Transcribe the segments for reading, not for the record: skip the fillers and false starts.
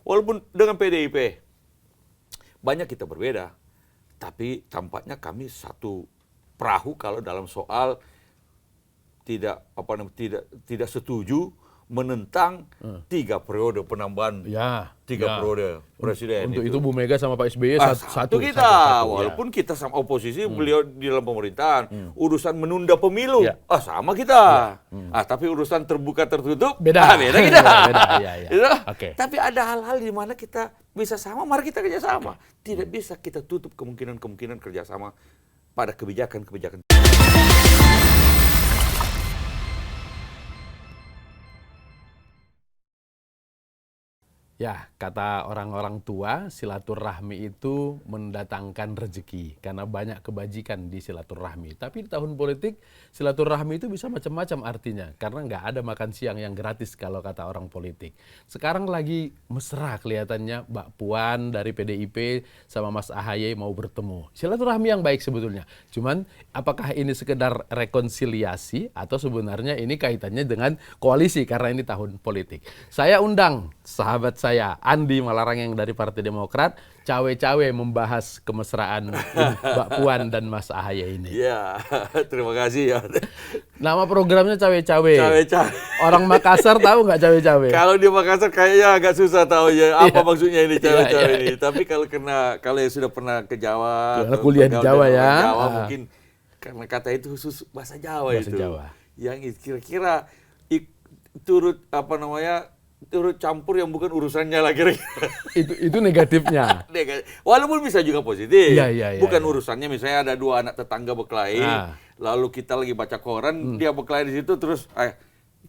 Walaupun dengan PDIP banyak kita berbeda, tapi tampaknya kami satu perahu kalau dalam soal tidak setuju menentang 3 periode penambahan periode presiden. Untuk itu Bu Mega sama Pak SBY satu kita, walaupun kita sama oposisi, beliau di dalam pemerintahan. Urusan menunda pemilu, sama kita. Tapi urusan terbuka tertutup, beda kita. Okay. Tapi ada hal-hal di mana kita bisa sama, mari kita kerjasama. Tidak bisa kita tutup kemungkinan kerjasama pada kebijakan-kebijakan. Ya, kata orang-orang tua, silaturahmi itu mendatangkan rezeki karena banyak kebajikan di silaturahmi. Tapi di tahun politik, silaturahmi itu bisa macam-macam artinya karena nggak ada makan siang yang gratis kalau kata orang politik. Sekarang lagi mesra kelihatannya Mbak Puan dari PDIP sama Mas AHY mau bertemu. Silaturahmi yang baik sebetulnya. Cuman apakah ini sekedar rekonsiliasi atau sebenarnya ini kaitannya dengan koalisi karena ini tahun politik. Saya undang sahabat saya, Andi Malarang yang dari Partai Demokrat, cawe-cawe membahas kemesraan Mbak Puan dan Mas AHY ini. Ya, terima kasih ya. Nama programnya cawe-cawe. Cawe-cawe. Orang Makassar tahu nggak cawe-cawe? Kalau di Makassar kayaknya agak susah tahu ya apa maksudnya ini cawe-cawe ini. Tapi kalau yang sudah pernah ke Jawa, kuliah di Jawa ya, Jawa mungkin karena kata itu khusus bahasa Jawa itu. Jawa. Yang kira-kira turut campur yang bukan urusannya lah kira-kira. Itu negatifnya. Walaupun bisa juga positif. Bukan ya. urusannya misalnya ada 2 anak tetangga berkelahi, lalu kita lagi baca koran, dia berkelahi di situ terus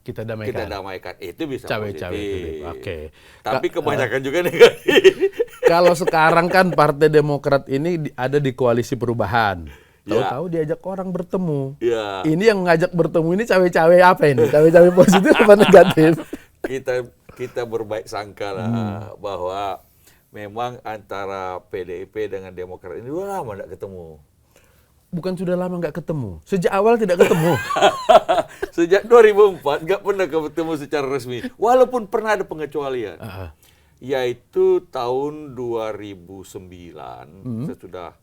kita damaikan. Itu bisa cawe-cawe. positif. Oke. Tapi kebanyakan juga negatif. Kalau sekarang kan Partai Demokrat ini ada di koalisi perubahan. Tahu-tahu diajak orang bertemu. Ya. Ini yang ngajak bertemu ini cawe-cawe apa ini? Cawe-cawe positif apa negatif? Kita berbaik sangka lah bahwa memang antara PDIP dengan Demokrat ini udah lama nggak ketemu. Bukan sudah lama nggak ketemu, sejak awal tidak ketemu. Sejak 2004 nggak pernah ketemu secara resmi, walaupun pernah ada pengecualian. Yaitu tahun 2009 sesudah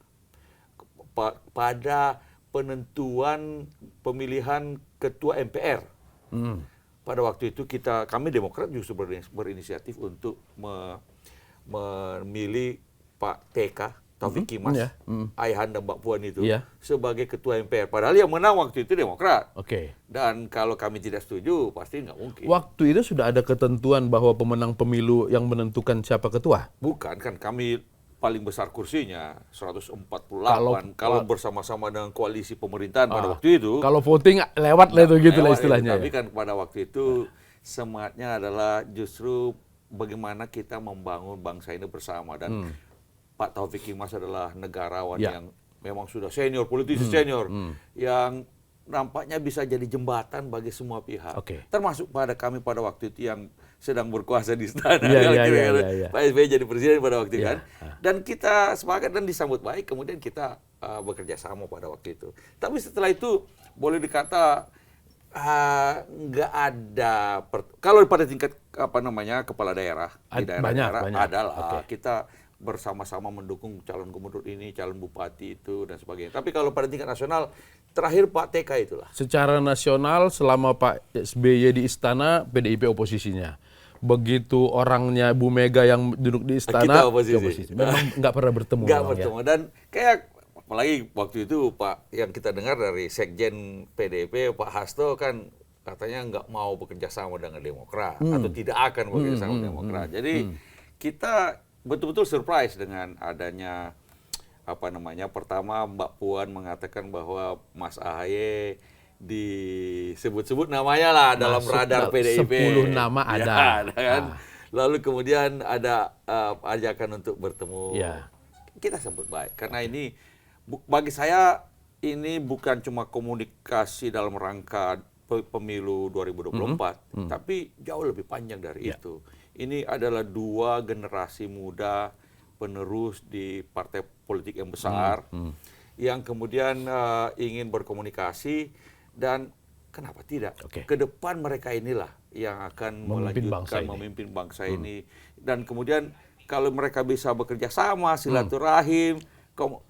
pada penentuan pemilihan ketua MPR. Pada waktu itu kami Demokrat justru berinisiatif untuk memilih Pak TK, Taufik Kimas, ayahanda Mbak Puan itu, sebagai ketua MPR. Padahal yang menang waktu itu Demokrat. Dan kalau kami tidak setuju, pasti nggak mungkin. Waktu itu sudah ada ketentuan bahwa pemenang pemilu yang menentukan siapa ketua? Bukan, kan kami paling besar kursinya 148 kalau bersama-sama dengan koalisi pemerintahan pada waktu itu. Kalau voting lewat lah itu gitu lah istilahnya. Tapi kan pada waktu itu semangatnya adalah justru bagaimana kita membangun bangsa ini bersama, dan Pak Taufik Kimas adalah negarawan yang memang sudah senior, politisi senior yang nampaknya bisa jadi jembatan bagi semua pihak. Termasuk pada kami pada waktu itu yang sedang berkuasa di istana. Pak SBY jadi presiden pada waktu itu kan. Dan kita sepakat dan disambut baik, kemudian kita bekerja sama pada waktu itu. Tapi setelah itu boleh dikata nggak ada kalau pada tingkat kepala daerah di daerah adalah kita bersama-sama mendukung calon gubernur ini, calon bupati itu dan sebagainya. Tapi kalau pada tingkat nasional terakhir Pak TK itulah. Secara nasional selama Pak SBY di istana, PDIP oposisinya. Begitu orangnya Bu Mega yang duduk di istana, kita oposisi. Memang nggak pernah bertemu. Nggak bertemu. Dan kayak apalagi waktu itu Pak yang kita dengar dari Sekjen PDIP Pak Hasto kan katanya nggak mau bekerja sama dengan Demokrat atau tidak akan bekerja sama dengan Demokrat. Jadi kita betul-betul surprise dengan adanya pertama Mbak Puan mengatakan bahwa Mas AHY disebut-sebut namanya lah dalam radar PDIP. 10 nama ada. Kan? Lalu kemudian ada ajakan untuk bertemu. Kita sebut baik karena ini bagi saya ini bukan cuma komunikasi dalam rangka pemilu 2024, tapi jauh lebih panjang dari itu. Ini adalah 2 generasi muda penerus di partai politik yang besar yang kemudian ingin berkomunikasi, dan kenapa tidak? Oke. Ke depan mereka inilah yang akan memimpin bangsa ini. Dan kemudian kalau mereka bisa bekerja sama, silaturahim,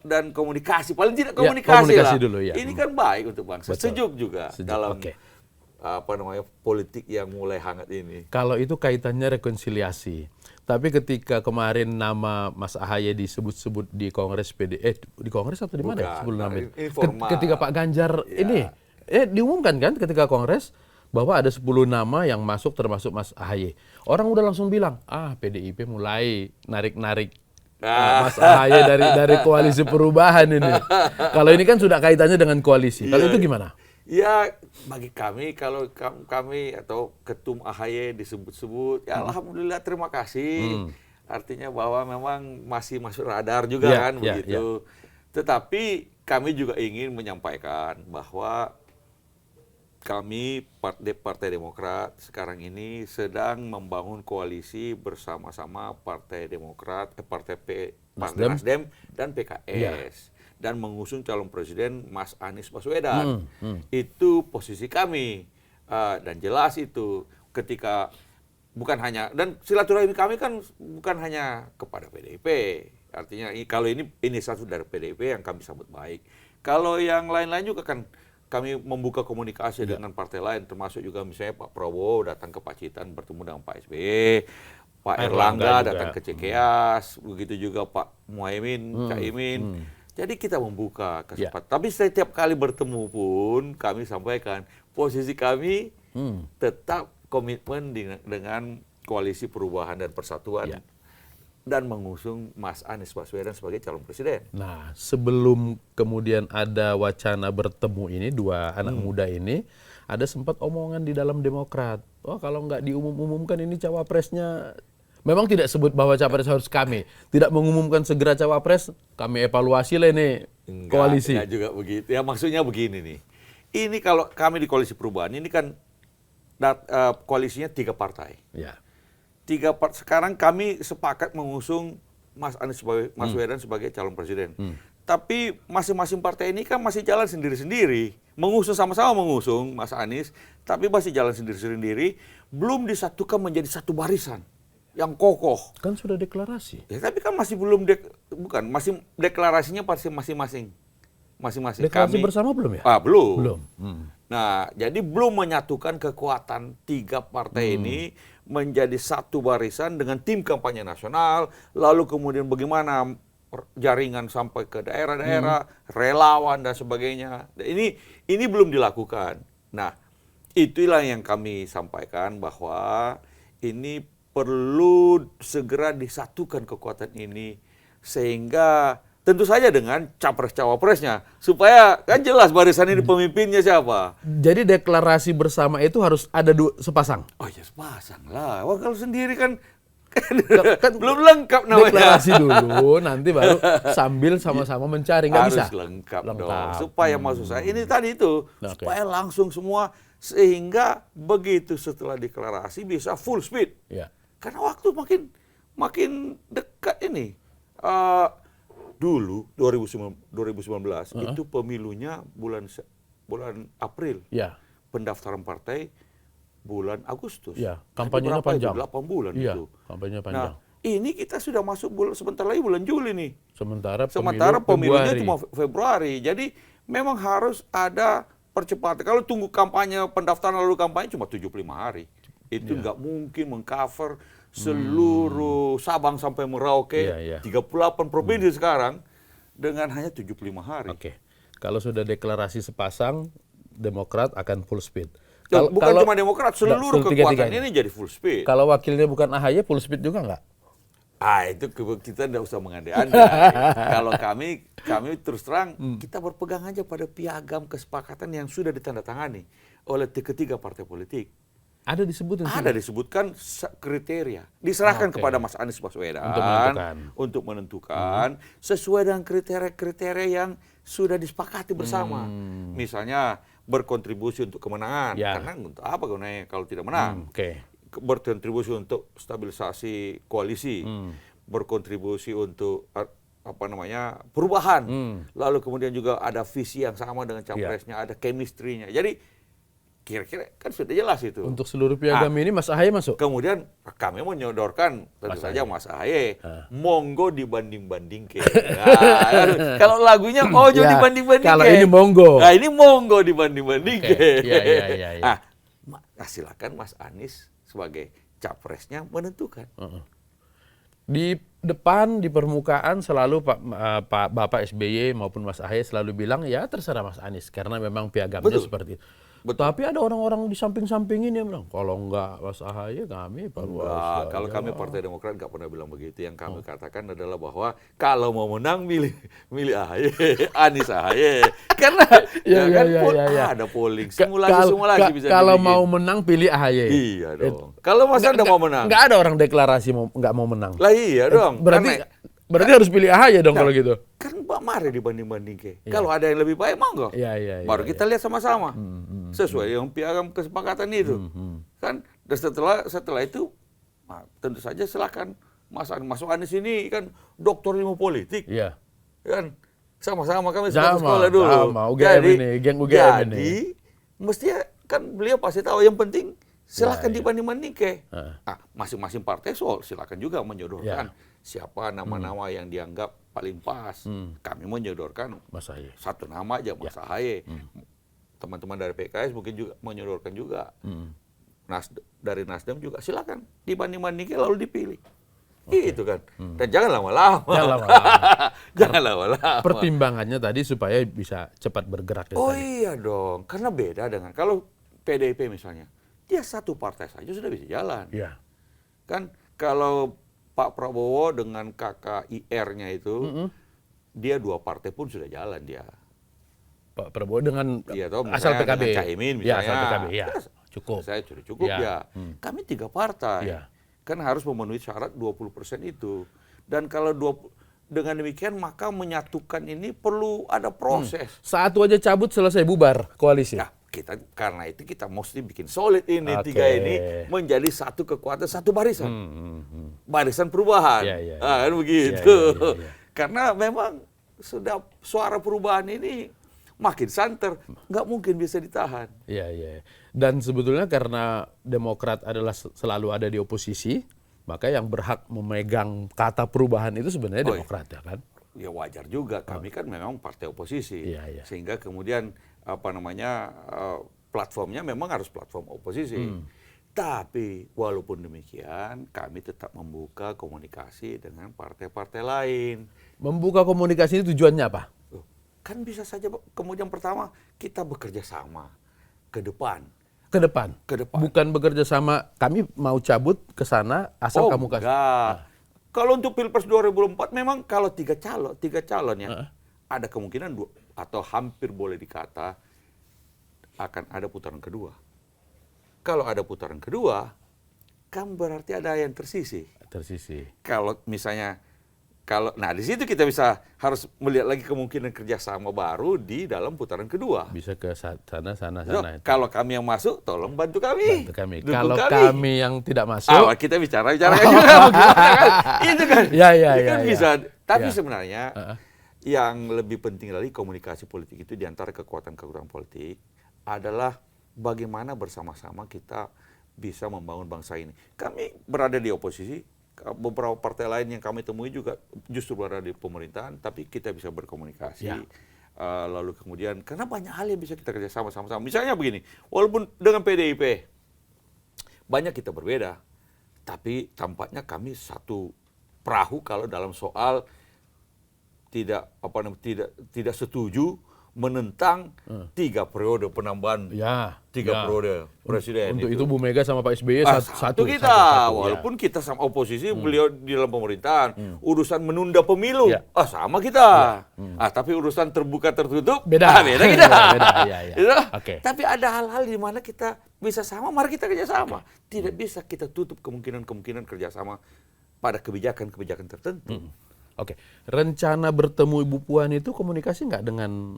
dan komunikasi, paling tidak komunikasi lah. Dulu, ya. Ini kan baik untuk bangsa. Betul. Sejuk juga dalam Oke. politik yang mulai hangat ini. Kalau itu kaitannya rekonsiliasi. Tapi ketika kemarin nama Mas Ahaye disebut-sebut di Kongres di Kongres atau di mana ya sebelum nama itu? Ketika Pak Ganjar ini diumumkan kan ketika Kongres bahwa ada 10 nama yang masuk termasuk Mas Ahaye. Orang udah langsung bilang, PDIP mulai narik-narik Mas Ahaye dari koalisi perubahan ini. Kalau ini kan sudah kaitannya dengan koalisi. Kalau itu gimana? Ya, bagi kami, kalau kami atau Ketum Ahaye disebut-sebut, ya Alhamdulillah terima kasih. Artinya bahwa memang masih masuk radar juga kan, begitu. Tetapi kami juga ingin menyampaikan bahwa kami Partai Demokrat sekarang ini sedang membangun koalisi bersama-sama Partai Demokrat, Partai Nasdem dan PKS. Dan mengusung calon presiden Mas Anies Baswedan. Itu posisi kami. Dan jelas itu ketika bukan hanya, dan silaturahmi kami kan bukan hanya kepada PDIP. Artinya kalau ini satu dari PDIP yang kami sambut baik. Kalau yang lain-lain juga kan kami membuka komunikasi dengan partai lain, termasuk juga misalnya Pak Prabowo datang ke Pacitan bertemu dengan Pak SBY, Pak Erlangga datang ke Cikeas, begitu juga Pak Muhaimin, Caimin. Jadi kita membuka kesempatan. Tapi setiap kali bertemu pun kami sampaikan posisi kami tetap komitmen dengan koalisi perubahan dan persatuan dan mengusung Mas Anies Baswedan sebagai calon presiden. Nah, sebelum kemudian ada wacana bertemu ini dua anak muda ini, ada sempat omongan di dalam Demokrat. Kalau nggak diumumkan ini cawapresnya. Memang tidak sebut bahwa capres harus kami. Tidak mengumumkan segera cawapres, kami evaluasi lah ini koalisi. Enggak juga begitu. Ya maksudnya begini nih. Ini kalau kami di koalisi perubahan, ini kan koalisinya 3 partai. Ya. Sekarang kami sepakat mengusung Mas Anies Baswedan sebagai calon presiden. Tapi masing-masing partai ini kan masih jalan sendiri-sendiri. Sama-sama mengusung Mas Anies, tapi masih jalan sendiri-sendiri. Belum disatukan menjadi satu barisan yang kokoh. Kan sudah deklarasi. Ya, tapi kan masih belum masih deklarasinya pasti masing-masing. Deklarasi bersama belum ya? Belum. Nah, jadi belum menyatukan kekuatan 3 partai ini menjadi satu barisan dengan tim kampanye nasional, lalu kemudian bagaimana jaringan sampai ke daerah-daerah, relawan dan sebagainya. Ini belum dilakukan. Nah, itulah yang kami sampaikan bahwa ini perlu segera disatukan kekuatan ini sehingga tentu saja dengan capres-cawapresnya supaya kan jelas barisan ini pemimpinnya siapa. Jadi deklarasi bersama itu harus ada sepasang. Oh ya sepasang lah. Wah, kalau sendiri kan belum lengkap namanya. Deklarasi dulu, nanti baru sambil sama-sama mencari. Nggak bisa? Harus lengkap dong. Supaya maksud saya ini tadi itu supaya langsung semua sehingga begitu setelah deklarasi bisa full speed. Ya. Karena waktu makin dekat ini. Dulu 2019 itu pemilunya bulan April. Ya. Pendaftaran partai bulan Agustus. Ya, kampanyenya panjang. 8 bulan itu. Kampanye panjang. Nah, ini kita sudah masuk sebentar lagi bulan Juli nih. Sementara pemilunya cuma Februari. Jadi memang harus ada percepatan. Kalau tunggu kampanye pendaftaran lalu kampanye cuma 75 hari. Itu nggak mungkin mengcover seluruh Sabang sampai Merauke, 38 provinsi sekarang dengan hanya 75 hari. Oke. Kalau sudah deklarasi sepasang, Demokrat akan full speed. Bukan cuma Demokrat, seluruh kekuatan ini jadi full speed. Kalau wakilnya bukan Ahaye, full speed juga nggak? Itu kita tidak usah mengandai-andai. Kalau kami terus terang, kita berpegang aja pada piagam kesepakatan yang sudah ditandatangani oleh ketiga partai politik. Ada disebutkan kriteria. Diserahkan kepada Mas Anies Baswedan untuk menentukan sesuai dengan kriteria-kriteria yang sudah disepakati bersama. Misalnya berkontribusi untuk kemenangan. Karena untuk apa gunanya kalau tidak menang? Berkontribusi untuk stabilisasi koalisi. Berkontribusi untuk perubahan. Lalu kemudian juga ada visi yang sama dengan capresnya, ada chemistry-nya. Jadi kira-kira kan sudah jelas itu. Untuk seluruh piagam ini Mas Ahaye masuk? Kemudian kami menyodorkan tentu saja Mas Ahaye, monggo dibanding-bandingke. Nah, kalau lagunya ojo dibanding-bandingke. Kalau ini monggo. Nah, ini monggo dibanding-bandingke. Iya. Nah, silakan Mas Anies sebagai capresnya menentukan. Di depan, di permukaan selalu Bapak SBY maupun Mas Ahaye selalu bilang ya terserah Mas Anies karena memang piagamnya seperti itu. Tapi ada orang-orang di samping-samping ini yang bilang kalau enggak Mas Ahaye kami Nah, kalau kami Partai Demokrat nggak pernah bilang begitu. Yang kami katakan adalah bahwa kalau mau menang milih Ahaye, Anies Ahaye. Karena ada polling, simulasi bisa kalau dibikin. mau menang pilih Ahaye. Iya dong. Kalau masa udah mau menang. Nggak ada orang deklarasi nggak mau menang. Lah iya dong. Berarti harus pilih Ahaye dong kalau gitu. Kan mari dibanding-banding ke. Kalau ada yang lebih baik monggo. Baru kita lihat sama-sama. Sesuai yang piagam kesepakatan itu. Kan dan setelah itu tentu saja silakan masuk Anies ini kan doktor ilmu politik. Iya. Kan sama-sama kami sekolah dulu. Sama UGM ini, geng UGM ini. Jadi mestinya kan beliau pasti tahu yang penting silakan dibanding-banding ke. Masing-masing partai silakan juga menyodorkan siapa nama-nama yang dianggap paling pas. Kami menyodorkan Mas Ahaye. Satu nama aja Mas Ahaye. Teman-teman dari PKS mungkin juga menyodorkan juga. Dari Nasdem juga silakan dibanding-bandingin lalu dipilih. Itu kan. Dan jangan lama-lama. Jangan lama-lama. Pertimbangannya tadi supaya bisa cepat bergerak. Iya dong. Karena beda dengan kalau PDIP misalnya. Dia satu partai saja sudah bisa jalan. Iya. Kan kalau Pak Prabowo dengan KKIR-nya itu, dia 2 partai pun sudah jalan dia. Pak Prabowo dengan asal PKB. Dengan Caimin misalnya. Asal PKB, cukup. Saya sudah cukup ya. Kami 3 partai. Kan harus memenuhi syarat 20% itu. Dan kalau dengan demikian maka menyatukan ini perlu ada proses. Satu aja cabut selesai bubar koalisi. Ya, karena itu kita mesti bikin solid ini. 3 ini menjadi satu kekuatan, satu barisan. Barisan perubahan. Kan begitu. Karena memang sudah suara perubahan ini makin santer, nggak mungkin bisa ditahan. Iya. Dan sebetulnya karena Demokrat adalah selalu ada di oposisi, maka yang berhak memegang kata perubahan itu sebenarnya Demokrat ya kan? Ya wajar juga, kami kan memang partai oposisi, sehingga kemudian platformnya memang harus platform oposisi. Tapi walaupun demikian, kami tetap membuka komunikasi dengan partai-partai lain. Membuka komunikasi ini tujuannya apa? Kan bisa saja kemudian pertama kita bekerja sama ke depan. Ke depan? Bukan bekerja sama, kami mau cabut ke sana asal kamu kasih. Kalau untuk Pilpres 2004 memang kalau tiga calon ya ada kemungkinan atau hampir boleh dikata akan ada putaran kedua. Kalau ada putaran kedua, kan berarti ada yang tersisih. Kalau misalnya di situ kita harus melihat lagi kemungkinan kerjasama baru di dalam putaran kedua. Bisa ke sana. Kalau kami yang masuk, tolong bantu kami. Kalau kami yang tidak masuk, kita bicara juga. Itu kan. Kan bisa. Tapi sebenarnya yang lebih penting lagi komunikasi politik itu di antara kekuatan-kekuatan politik adalah bagaimana bersama-sama kita bisa membangun bangsa ini. Kami berada di oposisi. Beberapa partai lain yang kami temui juga justru berada di pemerintahan, tapi kita bisa berkomunikasi. Lalu kemudian, karena banyak hal yang bisa kita kerja sama-sama. Misalnya begini, walaupun dengan PDIP, banyak kita berbeda, tapi tampaknya kami satu perahu kalau dalam soal tidak setuju menentang 3 periode penambahan 3 periode presiden. Untuk itu Bu Mega sama Pak SBY satu kita. Walaupun kita sama oposisi, beliau di dalam pemerintahan. Urusan menunda pemilu, sama kita. Tapi urusan terbuka tertutup, beda kita. Tapi ada hal-hal di mana kita bisa sama, mari kita kerjasama. Tidak bisa kita tutup kemungkinan kerjasama pada kebijakan-kebijakan tertentu. Rencana bertemu Ibu Puan itu komunikasi nggak dengan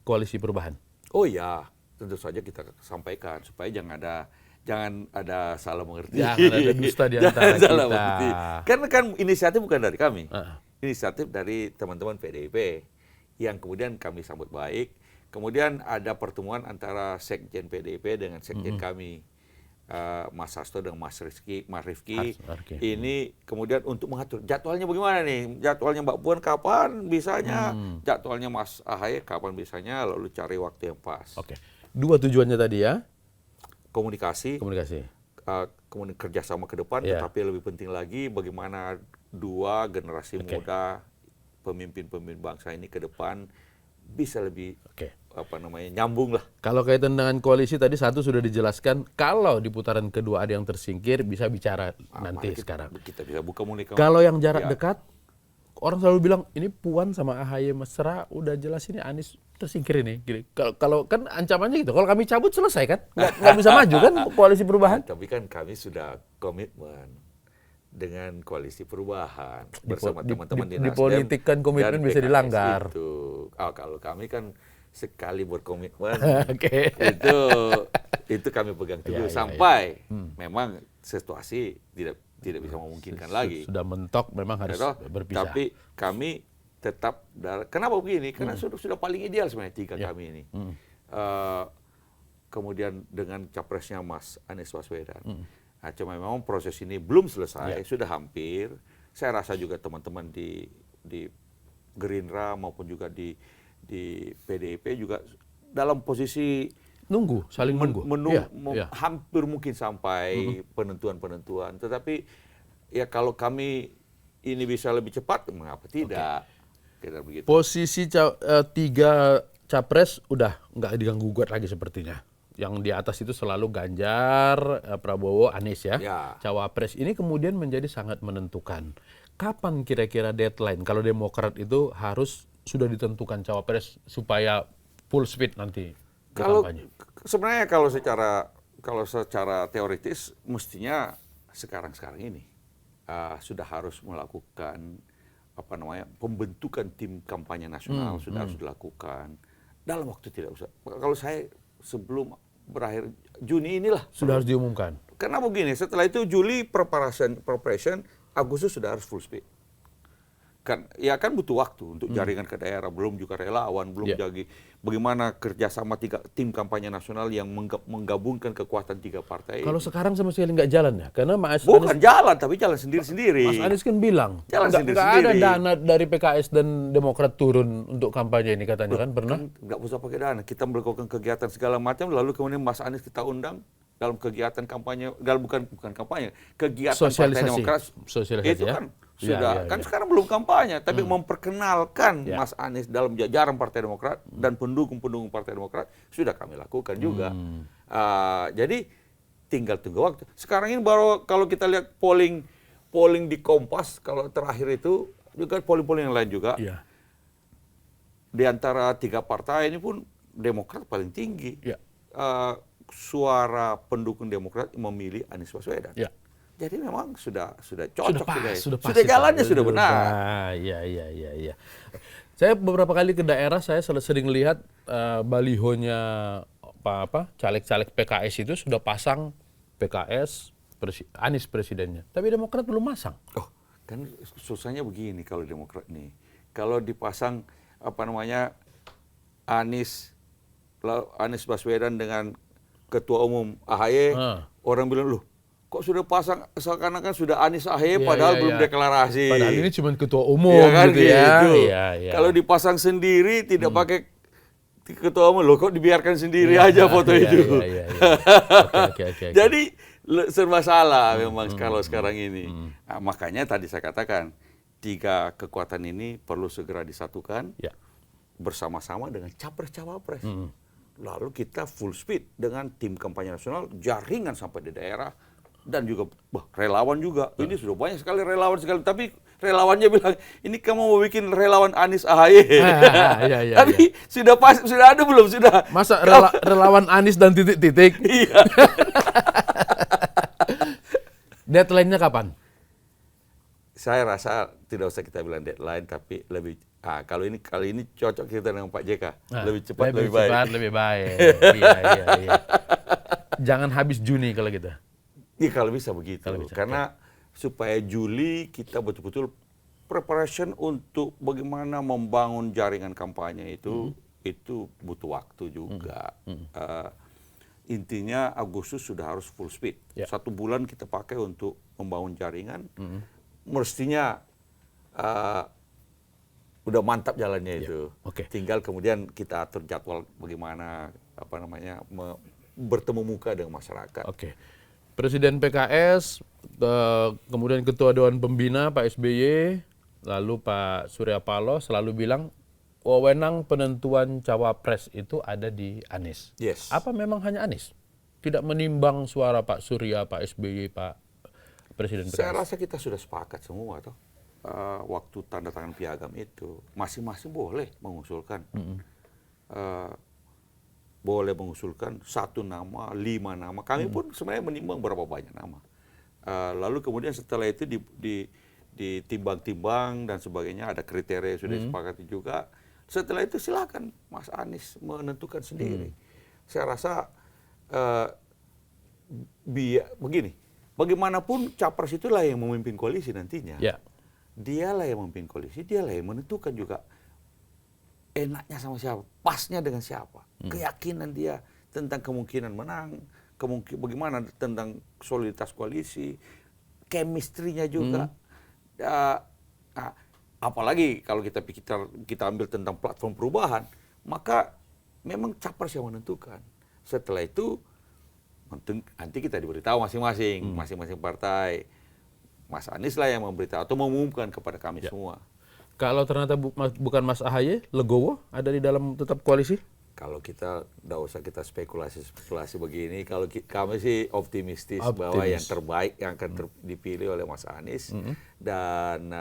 Koalisi Perubahan? Oh ya, tentu saja kita sampaikan supaya jangan ada salah mengerti. Jangan ada dusta di antara kita. Karena kan inisiatif bukan dari kami. Inisiatif dari teman-teman PDIP yang kemudian kami sambut baik. Kemudian ada pertemuan antara Sekjen PDIP dengan Sekjen kami, Mas Hasto dengan Mas Rifki. Ini kemudian untuk mengatur jadwalnya bagaimana nih? Jadwalnya Mbak Puan kapan bisanya? Jadwalnya Mas AHY kapan bisanya? Lalu cari waktu yang pas. Oke. Dua tujuannya tadi ya. Komunikasi. Kemudian kerjasama ke depan, tetapi lebih penting lagi bagaimana dua generasi muda pemimpin-pemimpin bangsa ini ke depan bisa lebih nyambung lah. Kalau kaitan dengan koalisi tadi satu sudah dijelaskan, kalau di putaran kedua ada yang tersingkir bisa bicara nanti sekarang. Kita bisa buka komunikasi. Kalau yang jarak dekat, orang selalu bilang ini Puan sama AHY mesra, udah jelas ini Anies tersingkir ini. Kalau kan ancamannya gitu, kalau kami cabut selesai kan, nggak bisa maju kan koalisi perubahan. Tapi kan kami sudah komitmen dengan koalisi perubahan bersama teman-teman di Nasdem. Dipolitikkan komitmen bisa dilanggar. Kalau kami kan sekali berkomitmen, itu kami pegang teguh sampai memang situasi tidak bisa memungkinkan lagi. Sudah mentok, memang harus berpisah. Tapi kami tetap, kenapa begini? Karena sudah paling ideal sebenarnya tiga kami ini. Kemudian dengan capresnya Mas Anies Baswedan. Nah, cuma memang proses ini belum selesai, sudah hampir. Saya rasa juga teman-teman di Gerindra maupun juga di PDIP juga dalam posisi saling nunggu. Hampir mungkin sampai penentuan-penentuan. Tetapi ya kalau kami ini bisa lebih cepat, mengapa tidak? Kira begitu. Posisi tiga capres udah nggak diganggu gugat lagi sepertinya. Yang di atas itu selalu Ganjar, Prabowo, Anies ya. Cawapres ini kemudian menjadi sangat menentukan. Kapan kira-kira deadline? Kalau Demokrat itu harus sudah ditentukan cawapres supaya full speed nanti kampanye. Sebenarnya kalau secara teoritis mestinya sekarang ini sudah harus melakukan pembentukan tim kampanye nasional sudah harus dilakukan dalam waktu tidak usah. Kalau saya sebelum berakhir Juni inilah sudah harus diumumkan. Karena begini, setelah itu Juli preparation, Agustus sudah harus full speed. Kan butuh waktu untuk jaringan ke daerah, belum juga relawan, belum jadi bagaimana kerjasama tim kampanye nasional yang menggabungkan kekuatan tiga partai. Kalau sekarang sama sekali nggak jalan ya, karena bukan jalan, tapi jalan sendiri-sendiri. Mas Anies kan bilang nggak ada dana dari PKS dan Demokrat turun untuk kampanye ini katanya kan pernah? Nggak usah pakai dana, kita melakukan kegiatan segala macam, lalu kemudian Mas Anies kita undang dalam kegiatan kampanye, bukan kampanye, kegiatan Partai Demokrat. Itu kan sudah sekarang belum kampanye, tapi memperkenalkan Mas Anies dalam jajaran Partai Demokrat dan pendukung-pendukung Partai Demokrat sudah kami lakukan juga. Jadi tinggal tunggu waktu. Sekarang ini baru kalau kita lihat polling di Kompas kalau terakhir itu juga polling yang lain juga. Di antara tiga partai ini pun Demokrat paling tinggi. Suara pendukung Demokrat memilih Anies Baswedan. Jadi memang sudah cocok, sudah jalannya sudah benar. Iya. Saya beberapa kali ke daerah, saya sering lihat balihonya caleg-caleg PKS itu sudah pasang PKS Anies presidennya, tapi Demokrat belum masang. Kan susahnya begini kalau Demokrat nih, kalau dipasang Anies Baswedan dengan Ketua Umum AHY, orang bilang, loh kok sudah pasang seakan-akan sudah Anies AHY padahal belum deklarasi. Padahal ini cuma Ketua Umum gitu ya. Kalau dipasang sendiri tidak pakai Ketua Umum, loh kok dibiarkan sendiri aja foto itu. Jadi serba salah memang kalau sekarang ini. Nah, makanya tadi saya katakan, tiga kekuatan ini perlu segera disatukan bersama-sama dengan capres-cawapres. Lalu kita full speed dengan tim kampanye nasional, jaringan sampai di daerah, dan juga relawan juga. Ini sudah banyak sekali relawan tapi relawannya bilang, ini kamu mau bikin relawan Anies AHY. Tapi sudah ada belum? Sudah. Masa relawan Anies dan titik-titik? Iya. Deadline-nya kapan? Saya rasa tidak usah kita bilang deadline, tapi lebih kali ini cocok kita dengan Pak JK. Lebih cepat, lebih baik. Iya. Jangan habis Juni kalau gitu. Iya, kalau bisa begitu. Karena supaya Juli kita betul-betul preparation untuk bagaimana membangun jaringan kampanye itu itu butuh waktu juga. Intinya Agustus sudah harus full speed. 1 bulan kita pakai untuk membangun jaringan. Mestinya udah mantap jalannya itu. Tinggal kemudian kita atur jadwal bagaimana bertemu muka dengan masyarakat. Presiden PKS, kemudian Ketua Dewan Pembina Pak SBY, lalu Pak Surya Paloh selalu bilang wewenang penentuan cawapres itu ada di Anies. Apa memang hanya Anies? Tidak menimbang suara Pak Surya, Pak SBY, Pak Presiden PKS? Saya rasa kita sudah sepakat semua toh. Waktu tanda tangan piagam itu masing-masing boleh mengusulkan. Boleh mengusulkan 1 nama, 5 nama. Kami pun sebenarnya menimbang berapa banyak nama. Lalu kemudian setelah itu ditimbang-timbang dan sebagainya, ada kriteria yang sudah disepakati juga. Setelah itu silakan Mas Anies menentukan sendiri. Saya rasa begini, bagaimanapun capres itulah yang memimpin koalisi nantinya. Dialah yang memimpin koalisi, dialah yang menentukan juga enaknya sama siapa, pasnya dengan siapa, keyakinan dia tentang kemungkinan menang, bagaimana tentang soliditas koalisi, chemistry-nya juga. Apalagi kalau kita ambil tentang platform perubahan, maka memang capres yang menentukan. Setelah itu nanti kita diberitahu masing-masing partai. Mas Anies lah yang memberitahu atau mengumumkan kepada kami semua. Kalau ternyata bukan Mas AHY, legowo ada di dalam tetap koalisi? Kalau kita tidak usah kita spekulasi begini. Kalau kami sih optimistis bahwa yang terbaik yang akan dipilih oleh Mas Anies. Dan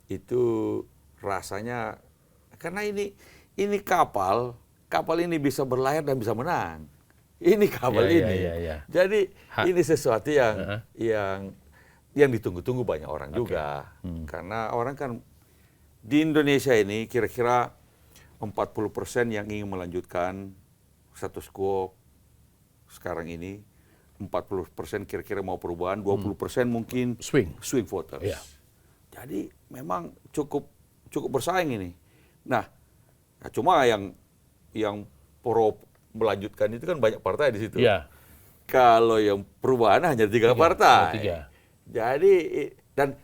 itu rasanya karena ini kapal ini bisa berlayar dan bisa menang. Ini kapal ini. Jadi ini sesuatu yang ditunggu-tunggu banyak orang juga. Karena orang kan di Indonesia ini kira-kira 40% yang ingin melanjutkan status quo sekarang ini, 40% kira-kira mau perubahan, 20% mungkin swing voters. Jadi memang cukup bersaing ini. Nah, cuma yang pro melanjutkan itu kan banyak partai di situ. Kalau yang perubahan hanya 3 partai. Jadi dan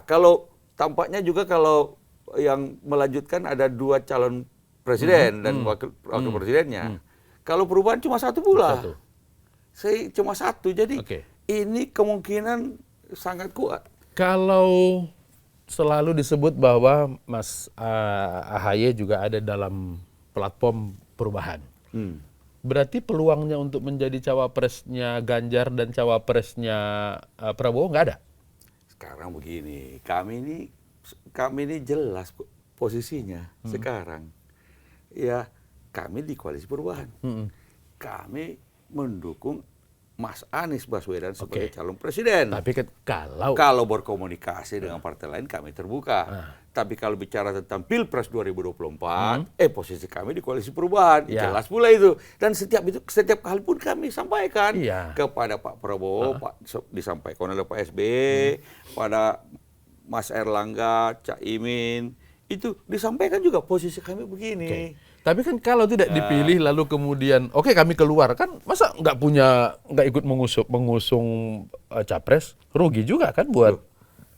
kalau tampaknya juga kalau yang melanjutkan ada 2 calon presiden dan wakil presidennya. Kalau perubahan cuma 1 pula. Cuma 1. Jadi ini kemungkinan sangat kuat. Kalau selalu disebut bahwa Mas AHY juga ada dalam platform perubahan. Berarti peluangnya untuk menjadi cawapresnya Ganjar dan cawapresnya Prabowo nggak ada? Sekarang begini, kami ini jelas posisinya sekarang. Ya, kami di koalisi perubahan. Kami mendukung Mas Anies Baswedan sebagai calon presiden. Tapi kalau berkomunikasi dengan partai lain kami terbuka. Tapi kalau bicara tentang Pilpres 2024, posisi kami di koalisi perubahan. Jelas pula itu. Dan setiap kali pun kami sampaikan kepada Pak Prabowo, disampaikan oleh Pak SBY, pada Mas Erlangga, Cak Imin, itu disampaikan juga posisi kami begini. Tapi kan kalau tidak dipilih lalu kemudian kami keluar, kan masa nggak ikut mengusung capres, rugi juga kan buat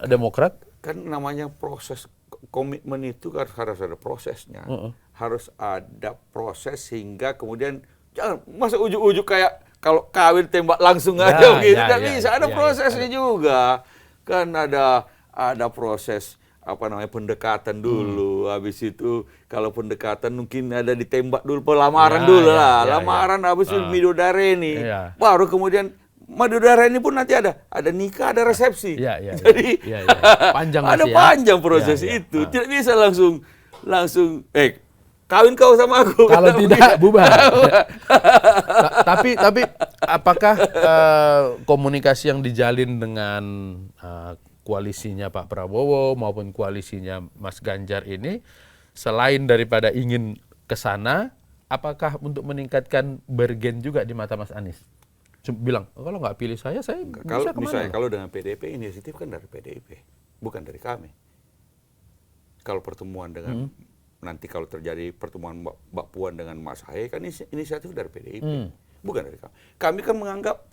Demokrat. Kan namanya proses komitmen itu kan harus ada prosesnya. Harus ada proses sehingga kemudian jangan masa ujuk-ujuk kayak kalau kawin tembak langsung aja gitu. Tidak bisa, ada prosesnya juga. Kan ada proses pendekatan dulu, habis itu kalau pendekatan mungkin ada ditembak dulu, pelamaran dulu lah, lamaran habis itu midodareni, baru kemudian midodareni pun nanti ada nikah, ada resepsi, jadi panjang ada panjang proses itu, tidak bisa langsung kawin kau sama aku. Kalau tidak bubar. Tapi apakah komunikasi yang dijalin dengan koalisinya Pak Prabowo maupun koalisinya Mas Ganjar ini selain daripada ingin ke sana, apakah untuk meningkatkan bergen juga di mata Mas Anies? Bilang, kalau nggak pilih saya bisa kemana? Misalnya kalau dengan PDIP, inisiatif kan dari PDIP, bukan dari kami. Kalau pertemuan dengan nanti kalau terjadi pertemuan Mbak Puan dengan Mas Ahaye kan inisiatif dari PDIP, bukan dari kami. Kami kan menganggap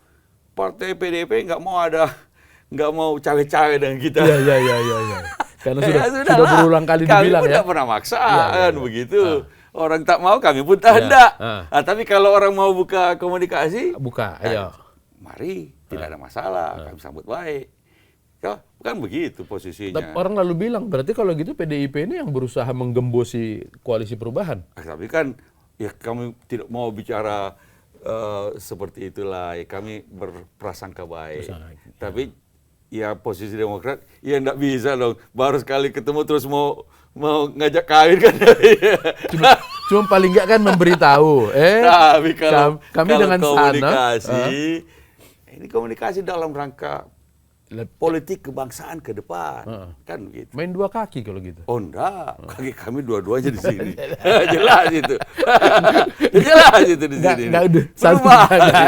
partai PDIP nggak mau cawe-cawe dengan kita. Iya. Karena sudah berulang kali dibilang kami ya. tidak pernah maksa kan begitu. Orang tak mau kami pun tak hendak. Tapi kalau orang mau buka komunikasi, ayo. Mari, tidak ada masalah, kami sambut baik. Ya, bukan begitu posisinya. Orang lalu bilang, berarti kalau gitu PDIP ini yang berusaha menggembosi koalisi perubahan. Tapi kan, ya kami tidak mau bicara seperti itulah. Ya, kami berprasangka baik. Tapi ya posisi Demokrat, ya enggak bisa dong. Baru sekali ketemu terus mau ngajak kawin kan. Cuma paling enggak kan memberitahu. Tapi kalau dengan komunikasi, ini komunikasi dalam rangka politik kebangsaan ke depan, kan gitu. Main dua kaki kalau gitu. Oh enggak, kaki kami dua-duanya di sini. Jelas itu. Jelas itu di sini. Enggak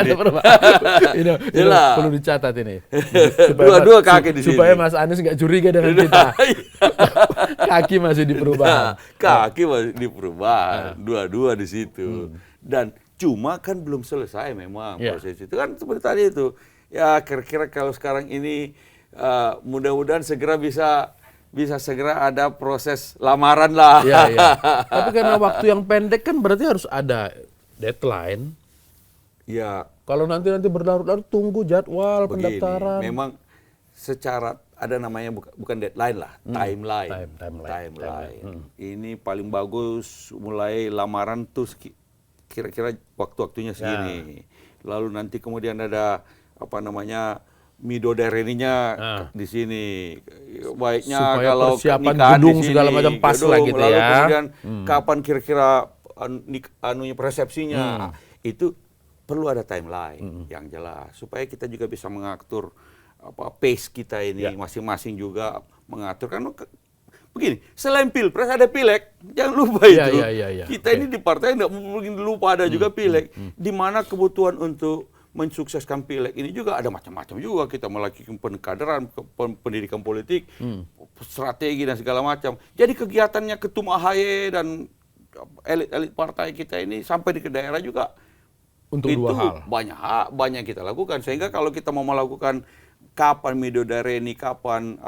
ada perubahan. Jelas. Perlu dicatat ini. Dua-dua kaki di sini. Supaya Mas Anies enggak curiga dengan kita. Kaki masih di perubahan. Kaki masih di perubahan. Dua-dua di situ. Dan cuma kan belum selesai memang proses itu. Kan seperti tadi itu. Ya kira-kira kalau sekarang ini mudah-mudahan segera bisa segera ada proses lamaran lah. Ya. Tapi karena waktu yang pendek kan berarti harus ada deadline. Ya. Kalau nanti berlarut-larut tunggu jadwal Begini, pendaftaran. memang secara ada namanya bukan deadline lah, timeline. Ini paling bagus mulai lamaran tuh kira-kira waktu-waktunya segini. Lalu nanti kemudian ada midodareninya di sini. Baiknya supaya kalau persiapan nikahan gedung di sini, segala macam pas lah gitu lalu ya. Kemudian kapan kira-kira persepsinya. Itu perlu ada timeline yang jelas supaya kita juga bisa mengatur pace kita ini masing-masing juga mengatur. Kan begini, selain pilpres ada pileg, jangan lupa itu. Kita ini di partai nggak mungkin lupa ada juga pileg, di mana kebutuhan untuk mensukseskan pileg ini juga ada macam-macam juga. Kita melakukan penkaderan, pendidikan politik, strategi dan segala macam. Jadi kegiatannya Ketum Ahaye dan elit-elit partai kita ini sampai di daerah juga untuk itu dua hal. banyak kita lakukan. Sehingga kalau kita mau melakukan kapan midodareni, kapan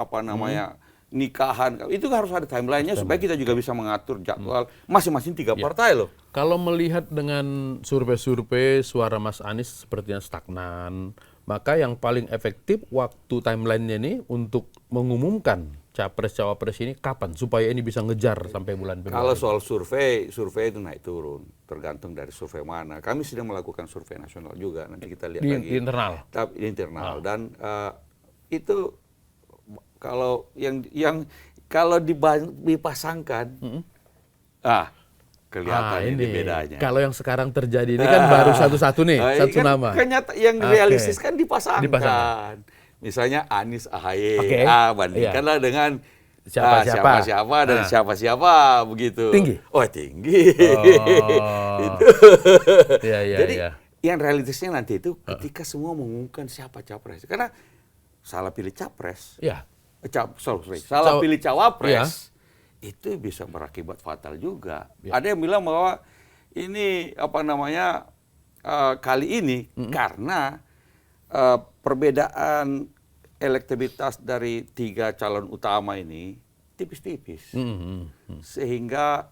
nikahan, itu harus ada timelinenya supaya kita juga bisa mengatur jadwal masing-masing 3 partai loh. Kalau melihat dengan survei-survei suara Mas Anies sepertinya stagnan, maka yang paling efektif waktu timelinenya ini untuk mengumumkan capres-cawapres ini kapan supaya ini bisa ngejar sampai bulan Februari. Kalau soal survei itu naik turun, tergantung dari survei mana. Kami sedang melakukan survei nasional juga, nanti kita lihat lagi. Di internal. Tapi di internal dan itu kalau kalau dipasangkan, kelihatan ini bedanya. Kalau yang sekarang terjadi ini kan baru satu-satu nih, satu nama. Yang realistis kan dipasangkan. Misalnya Anies Ahaye, bandingkanlah dengan siapa-siapa dan siapa-siapa begitu. Tinggi? Oh tinggi. Itu. Jadi yang realistisnya nanti itu ketika semua mengumumkan siapa capres. Karena salah pilih capres. Salah pilih cawapres itu bisa berakibat fatal juga. Ada yang bilang bahwa ini kali ini karena perbedaan elektabilitas dari 3 calon utama ini tipis-tipis. Sehingga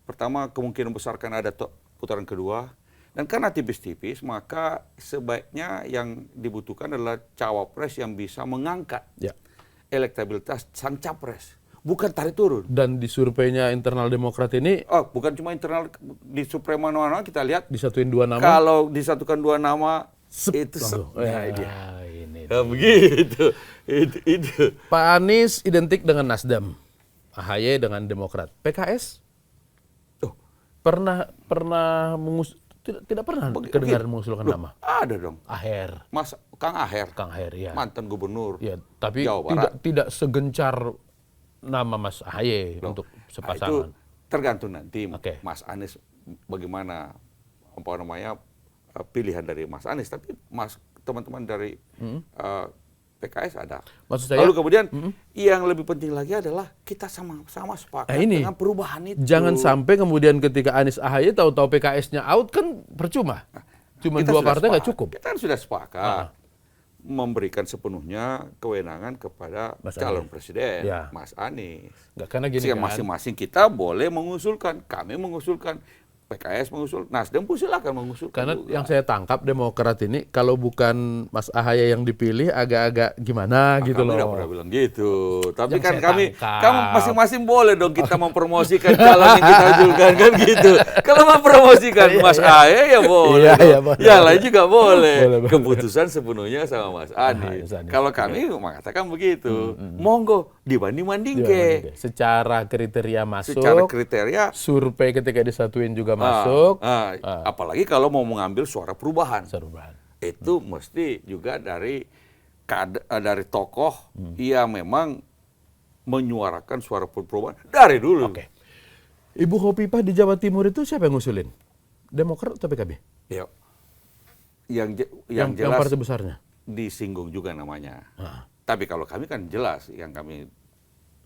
pertama kemungkinan besar kan ada putaran kedua. Dan karena tipis-tipis, maka sebaiknya yang dibutuhkan adalah cawapres yang bisa mengangkat elektabilitas sang capres. Bukan tarik turun. Dan di surveinya internal Demokrat ini... bukan cuma internal, di survei mana-mana kita lihat. Disatuin 2 nama. Kalau disatukan 2 nama, itu begitu. Itu. Pak Anies identik dengan Nasdem. Ahaye dengan Demokrat. PKS? Pernah tidak pernah kedengaran mengusulkan nama. Ada dong. Aher. Kang Aher. Ya. Mantan gubernur. Ya, tapi Jawa Barat. tidak segencar nama Mas Ahaye untuk sepasangan. Itu tergantung nanti Mas Anies bagaimana pilihan dari Mas Anies. Tapi teman-teman dari PKS ada. Maksud saya, Lalu kemudian yang lebih penting lagi adalah kita sama-sama sepakat ini, dengan perubahan itu. jangan sampai kemudian ketika Anies AHY tahu-tahu PKS-nya out kan percuma. Cuma Kita dua sudah partai nggak sepakat. cukup. Kita kan sudah sepakat memberikan sepenuhnya kewenangan kepada Mas calon Anies. presiden, Ya. Mas Anies. Nggak, karena gini Sehingga kan. masing-masing kita boleh mengusulkan, kami mengusulkan, PKS mengusul, Nasdem pun silakan mengusulkan. Karena juga. yang saya tangkap Demokrat ini kalau bukan Mas AHY yang dipilih agak-agak gimana gitu Kami loh. nggak pernah bilang gitu. Tapi Yang kan saya kami tangkap. masing-masing boleh dong kita mempromosikan calon yang kita ajukan kan gitu. Kalau mempromosikan Mas Ahy ya boleh. Iya, dong. iya, boleh, Yang lain juga boleh. Boleh. Keputusan sepenuhnya sama Mas Anies. Mas Anies. Kalau kami mengatakan begitu. Monggo dibanding-banding ke. Secara kriteria masuk, Secara kriteria survei ketika disatuin juga masuk. apalagi kalau mau mengambil suara perubahan. Seruan. Itu mesti juga dari tokoh yang memang menyuarakan suara perubahan dari dulu. Oke. Ibu Khofifah di Jawa Timur itu siapa yang ngusulin? Demokrat atau PKB? Ya. Yang Yang jelas partai besarnya. disinggung juga namanya. Tapi kalau kami kan jelas yang kami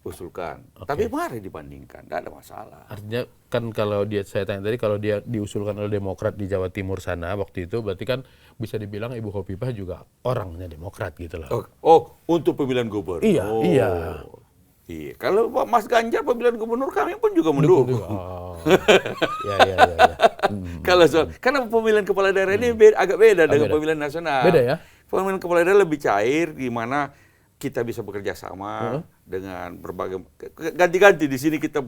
usulkan. Tapi mari dibandingkan, tidak ada masalah. Artinya kan kalau saya tanya tadi kalau dia diusulkan oleh Demokrat di Jawa Timur sana waktu itu berarti kan bisa dibilang Ibu Khofifah juga orangnya Demokrat gitu loh. Untuk pemilihan gubernur. Iya, iya. Iya, kalau Mas Ganjar pemilihan gubernur kami pun juga mendukung. Ya. Karena pemilihan kepala daerah ini agak beda dengan pemilihan nasional. Beda ya? Pemilihan kepala daerah lebih cair, di mana kita bisa bekerja sama dengan berbagai ganti-ganti. Di sini kita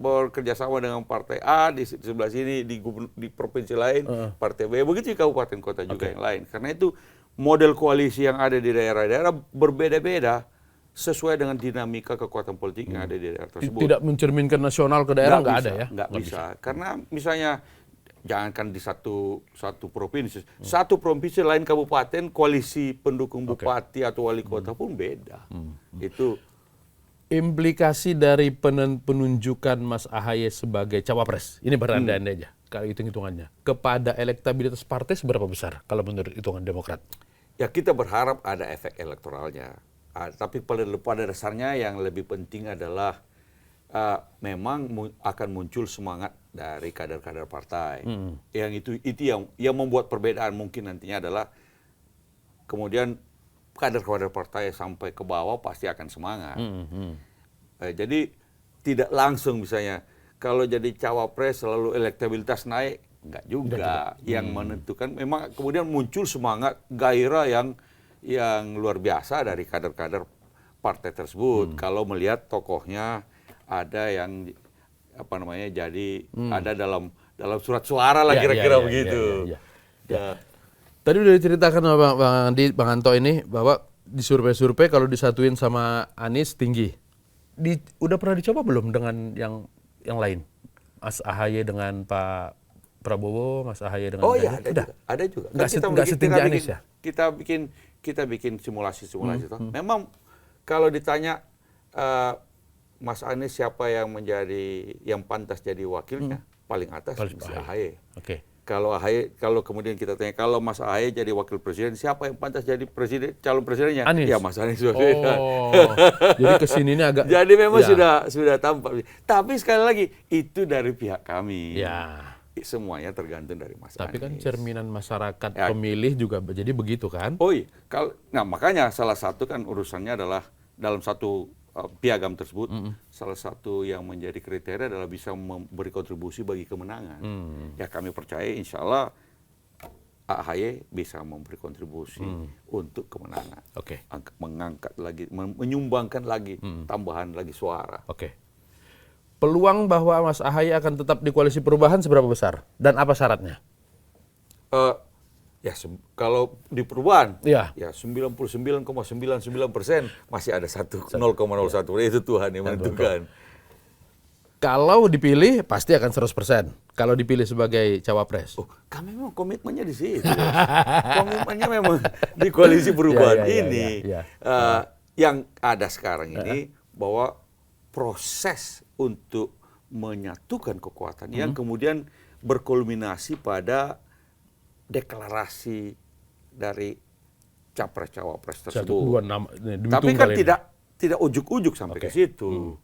bekerja sama dengan partai A, di sebelah sini di provinsi lain partai B, begitu di kabupaten kota juga yang lain. Karena itu model koalisi yang ada di daerah-daerah berbeda-beda sesuai dengan dinamika kekuatan politik yang ada di daerah tersebut. Tidak mencerminkan nasional ke daerah nggak ada ya? Nggak bisa. Karena misalnya jangankan di satu provinsi, satu provinsi lain kabupaten koalisi pendukung bupati atau wali kota pun beda. Itu implikasi dari penunjukan Mas AHY sebagai cawapres. Ini berandai-andai aja kalau hitung-hitungannya. Kepada elektabilitas partai seberapa besar kalau menurut hitungan Demokrat? ya kita berharap ada efek elektoralnya. Tapi pada dasarnya yang lebih penting adalah memang akan muncul semangat dari kader-kader partai. Yang itu yang membuat perbedaan mungkin nantinya adalah kemudian kader-kader partai sampai ke bawah pasti akan semangat. Jadi tidak langsung misalnya kalau jadi cawapres selalu elektabilitas naik, enggak juga. Yang menentukan memang kemudian muncul semangat gairah yang luar biasa dari kader-kader partai tersebut. Kalau melihat tokohnya ada yang jadi ada dalam surat suara lah kira-kira begitu. Tadi udah diceritakan sama Bang Andi, Bang Anto ini bahwa di survei-survei kalau disatuin sama Anies tinggi. Udah pernah dicoba belum dengan yang lain? Mas AHY dengan Pak Prabowo, Mas AHY dengan Ganjar? Ada juga. Nggak setinggi Anies ya? Kita bikin simulasi-simulasi. Memang kalau ditanya Mas Anies siapa yang pantas jadi wakilnya, paling atas Mas AHY. Oke. Kalau kemudian kita tanya kalau Mas AHY jadi wakil presiden, siapa yang pantas jadi calon presidennya? Anies. Ya Mas Anies. Jadi kesini ini agak. Jadi memang sudah tampak. Tapi sekali lagi itu dari pihak kami. Ya. Semuanya tergantung dari Mas Anies. Tapi kan cerminan masyarakat pemilih juga jadi begitu kan? Oh iya. Makanya salah satu kan urusannya adalah dalam satu piagam tersebut, salah satu yang menjadi kriteria adalah bisa memberi kontribusi bagi kemenangan. Ya kami percaya insya Allah AHY bisa memberi kontribusi untuk kemenangan. Oke. Mengangkat lagi, menyumbangkan lagi, tambahan lagi suara. Oke. Peluang bahwa Mas AHY akan tetap di koalisi perubahan seberapa besar? Dan apa syaratnya? Kalau di perubahan, ya 99,99% masih ada 0,01. Itu Tuhan yang menentukan. Kalau dipilih pasti akan 100%. Kalau dipilih sebagai cawapres. Kami memang komitmennya di situ. Komitmennya memang di koalisi perubahan ini. Yang ada sekarang ini bahwa proses untuk menyatukan kekuatan yang kemudian berkulminasi pada deklarasi dari capres cawapres Satu tersebut. dua nama. Tapi kan tidak ujuk-ujuk sampai ke situ.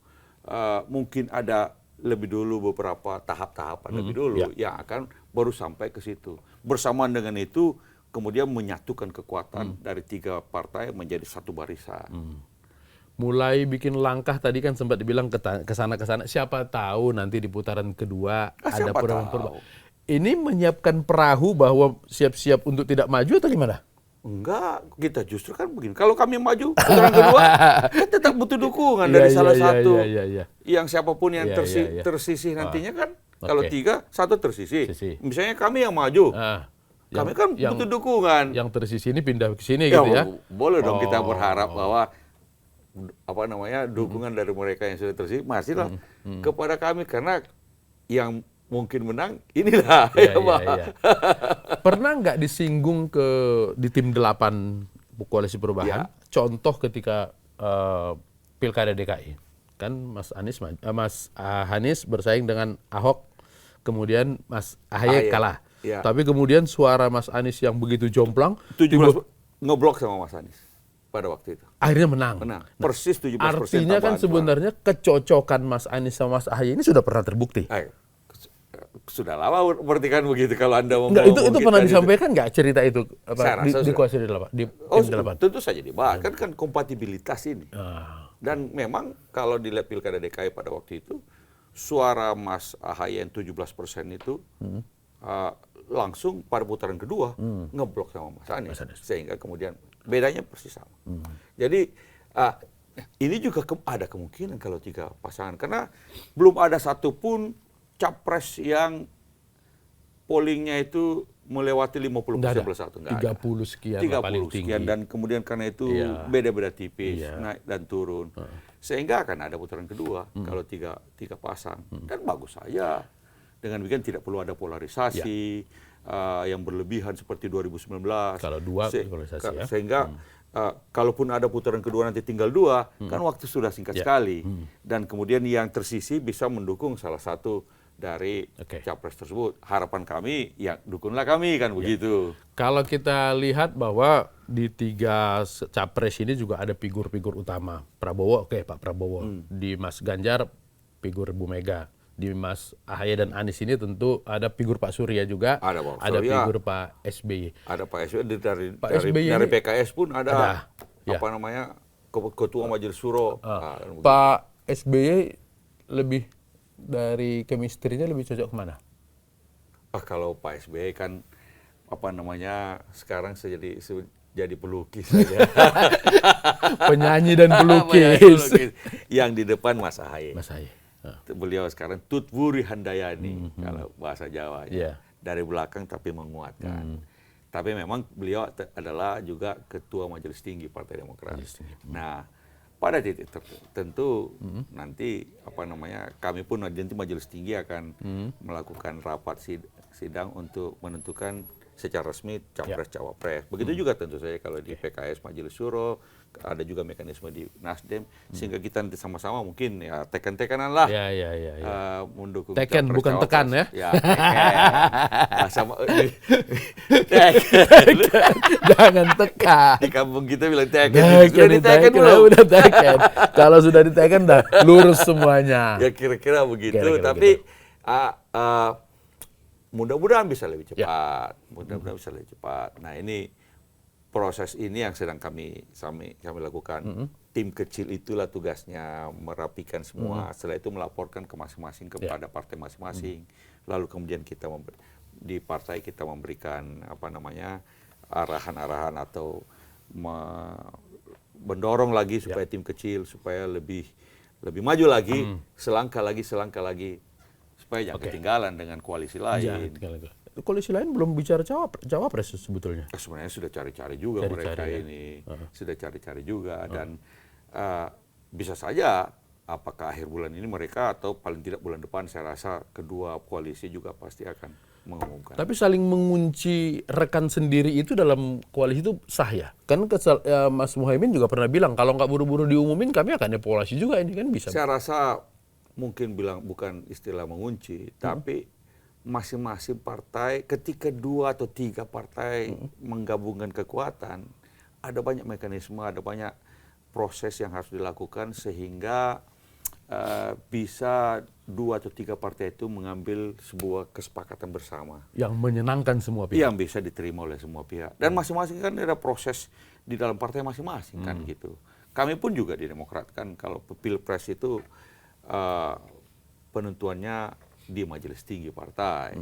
Mungkin ada lebih dulu beberapa tahap-tahapan lebih dulu yang akan baru sampai ke situ. Bersamaan dengan itu kemudian menyatukan kekuatan dari 3 partai menjadi satu barisan. Mulai bikin langkah tadi kan sempat dibilang ke sana. Siapa tahu nanti di putaran kedua ada Siapa perubahan. tahu. Ini menyiapkan perahu bahwa siap-siap untuk tidak maju atau gimana? Enggak, kita justru kan begini. Kalau kami maju putaran kedua, kan tetap butuh dukungan dari salah satu. Yang siapapun yang tersisih nantinya kan. Kalau 3, 1 tersisih. Misalnya kami yang maju, kami kan butuh dukungan. Yang tersisih ini pindah ke sini gitu ya? Boleh dong kita berharap bahwa dukungan dari mereka yang sudah tersisih masihlah kepada kami karena yang mungkin menang inilah. Pernah nggak disinggung di tim 8 Koalisi Perubahan? Contoh ketika Pilkada DKI, kan Mas Anies bersaing dengan Ahok, kemudian Mas Ahy kalah. Tapi kemudian suara Mas Anies yang begitu jomplang, 17 ngeblok sama Mas Anies pada waktu itu. Akhirnya menang. Persis 17%. Artinya kan sebenarnya kecocokan Mas Anies sama Mas Ahy ini sudah pernah terbukti. Sudah lama berarti kan begitu kalau Anda mau itu pernah disampaikan nggak cerita itu di Koalisi 8 di tim 8? Tentu saja dibahas kan kompatibilitas ini. Dan memang kalau dilihat Pilkada DKI pada waktu itu suara Mas Ahy yang 17% itu langsung pada putaran kedua ngeblok sama Mas Anies. Sehingga kemudian bedanya persis sama. Jadi ini juga ada kemungkinan kalau 3 pasangan karena belum ada satupun capres yang pollingnya itu melewati 50% plus 1. 30 sekian 30 paling tinggi. sekian dan kemudian karena itu beda-beda tipis naik dan turun. Sehingga akan ada putaran kedua kalau tiga pasang dan bagus saja. Dengan demikian tidak perlu ada polarisasi yang berlebihan seperti 2019. Kalau 2 polarisasi sehingga kalaupun ada putaran kedua nanti tinggal 2 kan waktu sudah singkat sekali dan kemudian yang tersisih bisa mendukung salah satu dari capres tersebut. Harapan kami ya dukunglah kami kan begitu. Kalau kita lihat bahwa di 3 capres ini juga ada figur-figur utama. Prabowo, Pak Prabowo. Di Mas Ganjar figur Bu Mega. Di Mas Ahy dan Anies ini tentu ada figur Pak Surya juga. Ada figur Pak SBY. Ada Pak SBY dari PKS pun ada. Ketua Majelis Suro. Pak SBY lebih dari chemistry-nya lebih cocok kemana? Kalau Pak SBY kan sekarang jadi pelukis saja. Penyanyi dan pelukis. Yang di depan Mas Ahy. Beliau sekarang Tutwuri Handayani kalau bahasa Jawa dari belakang tapi menguatkan. Tapi memang beliau adalah juga Ketua Majelis Tinggi Partai Demokrat. Nah, pada titik tertentu nanti kami pun nanti Majelis Tinggi akan melakukan rapat sidang untuk menentukan secara resmi capres cawapres. Begitu juga tentu saja kalau di PKS Majelis Suro ada juga mekanisme di Nasdem sehingga kita nanti sama-sama mungkin tekan-tekanan lah mendukung teken capres bukan cawapres. tekan ya. Jangan tekan. Di kampung kita bilang teken. Sudah diteken belum? Udah teken. Kalau sudah diteken dah lurus semuanya. Ya kira-kira begitu. Tapi mudah-mudahan bisa lebih cepat. Mudah-mudahan bisa lebih cepat. Nah ini proses ini yang sedang kami lakukan. Tim kecil itulah tugasnya merapikan semua. Setelah itu melaporkan ke masing-masing kepada partai masing-masing. Lalu kemudian kita di partai kita memberikan arahan-arahan atau mendorong lagi supaya tim kecil supaya lebih maju lagi, selangkah lagi. Supaya jangan ketinggalan dengan koalisi lain. Koalisi lain belum bicara cawapres sebetulnya. Sebenarnya sudah cari-cari juga mereka ini. Sudah cari-cari juga. Dan bisa saja apakah akhir bulan ini mereka atau paling tidak bulan depan saya rasa kedua koalisi juga pasti akan mengumumkan. Tapi saling mengunci rekan sendiri itu dalam koalisi itu sah ya? Kan Mas Muhaimin juga pernah bilang kalau nggak buru-buru diumumin kami akan evaluasi juga ini kan bisa. Saya rasa mungkin bilang bukan istilah mengunci, tapi masing-masing partai ketika 2 atau 3 partai menggabungkan kekuatan ada banyak mekanisme, ada banyak proses yang harus dilakukan sehingga bisa 2 atau 3 partai itu mengambil sebuah kesepakatan bersama. Yang menyenangkan semua pihak. Yang bisa diterima oleh semua pihak. Dan masing-masing kan ada proses di dalam partai masing-masing kan gitu. Kami pun juga di Demokrat kan kalau pilpres itu penentuannya di majelis tinggi partai.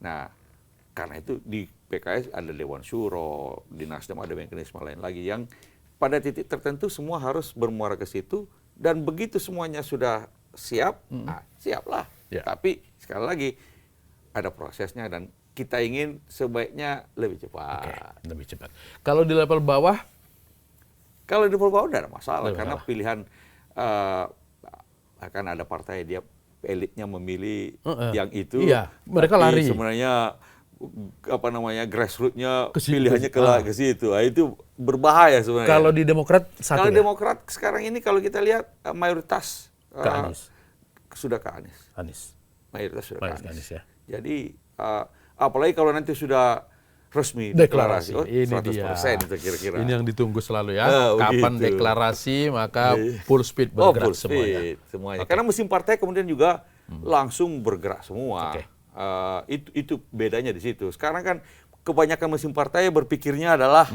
Nah, karena itu di PKS ada Dewan Syuro, di Nasdem ada mekanisme lain lagi yang pada titik tertentu semua harus bermuara ke situ dan begitu semuanya sudah siap, siaplah. Ya. Tapi sekali lagi ada prosesnya dan kita ingin sebaiknya lebih cepat. Oke, lebih cepat. Kalau di level bawah? Kalau di level bawah tidak ada masalah Tidak karena masalah. pilihan akan ada partai dia elitnya memilih yang itu. Iya, mereka tapi lari. Sebenarnya apa namanya grassroots-nya Ke situ. pilihannya ke situ. Nah, itu berbahaya sebenarnya. Kalau di Demokrat satu Kalau ya? Demokrat sekarang ini kalau kita lihat mayoritas Ke Anies. sudah ke Anies. Anies. Mayoritas sudah Mayoritas ke Anies. Anies, ya. Jadi apalagi kalau nanti sudah resmi Deklarasi. oh, Ini 100% dia. itu kira-kira. Ini yang ditunggu selalu ya. Ah, Kapan begitu. deklarasi maka full speed bergerak full semuanya. speed semuanya. Karena mesin partai kemudian juga langsung bergerak semua. Oke. Itu bedanya di situ. Sekarang kan kebanyakan mesin partai berpikirnya adalah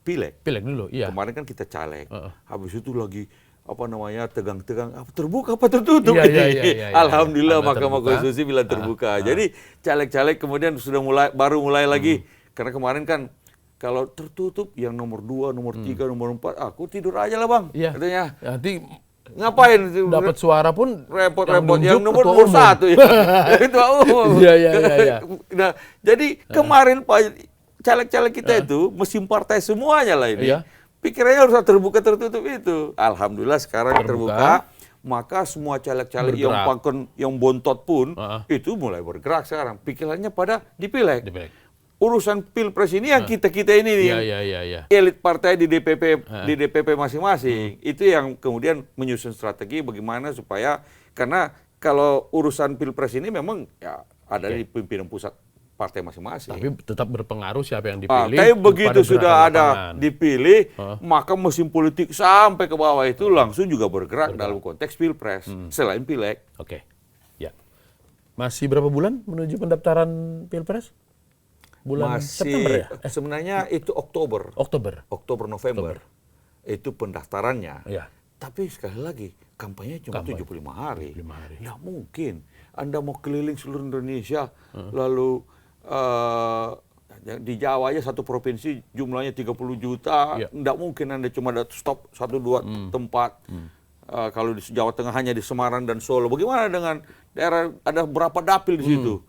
pileg. Pileg dulu, iya. Kemarin kan kita caleg. Habis itu lagi apa namanya tegang-tegang terbuka apa tertutup Iya, ini. iya, iya, iya, Alhamdulillah iya. Mahkamah Terbuka. Konstitusi bilang terbuka. Jadi caleg-caleg kemudian sudah baru mulai lagi karena kemarin kan kalau tertutup yang nomor 2, nomor 3, nomor 4 aku tidur aja lah Bang. Iya. Katanya. Nanti Ngapain dapat suara pun repot-repot yang nunjuk nomor ketua umum. 1 ya. Ketua umum. Iya, iya, iya, iya. Nah, jadi kemarin Pak caleg-caleg kita itu mesin partai semuanya lah ini. Iya. Pikirannya harus terbuka tertutup itu. Alhamdulillah sekarang Terbuka. terbuka. Maka semua caleg-caleg yang Bergerak. pangkon yang bontot pun Heeh. itu mulai bergerak sekarang. Pikirannya pada di pileg. Di pileg. Urusan pilpres ini yang kita-kita ini nih. Iya, iya, iya, iya. Elit partai di DPP masing-masing itu yang kemudian menyusun strategi bagaimana supaya karena kalau urusan pilpres ini memang ya ada di pimpinan pusat partai masing-masing. Tapi tetap berpengaruh siapa yang dipilih. Tapi begitu pada sudah gerakan ada lapangan. dipilih, maka mesin politik sampai ke bawah itu langsung juga bergerak dalam konteks pilpres selain pileg. Oke. Ya. Masih berapa bulan menuju pendaftaran Pilpres? Bulan September ya? Sebenarnya itu Oktober, November. Itu pendaftarannya. Iya. Tapi sekali lagi, kampanye cuma 75 hari. 75 hari. Nggak mungkin. Anda mau keliling seluruh Indonesia, lalu di Jawa aja satu provinsi jumlahnya 30 juta. Iya. Nggak mungkin Anda cuma stop 1-2 tempat. Kalau di Jawa Tengah hanya di Semarang dan Solo. Bagaimana dengan daerah, ada berapa dapil di situ?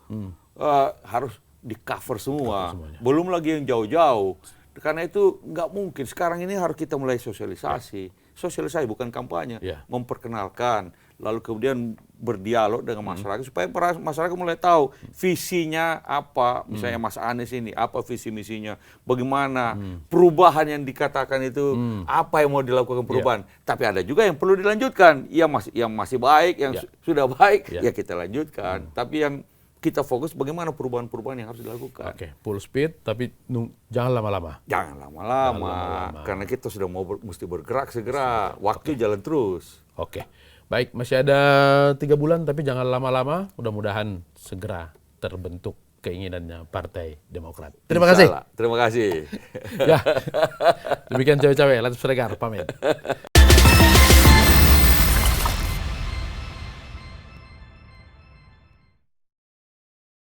Harus di-cover semua. Belum lagi yang jauh-jauh. Karena itu nggak mungkin. Sekarang ini harus kita mulai sosialisasi. Sosialisasi bukan kampanye. Ya. Memperkenalkan. Lalu kemudian berdialog dengan masyarakat. Supaya masyarakat mulai tahu visinya apa. Misalnya Mas Anies ini, apa visi misinya. Bagaimana perubahan yang dikatakan itu, apa yang mau dilakukan perubahan. Tapi ada juga yang perlu dilanjutkan. Yang masih baik, yang sudah baik, ya kita lanjutkan. Tapi yang kita fokus bagaimana perubahan-perubahan yang harus dilakukan. Oke, full speed tapi jangan lama-lama. Jangan lama-lama, karena kita sudah mesti bergerak segera. Waktu jalan terus. Oke, baik, masih ada 3 bulan tapi jangan lama-lama. Mudah-mudahan segera terbentuk keinginannya Partai Demokrat. Terima kasih. Terima kasih. Ya, demikian cawe-cawe. Latif Siregar pamit.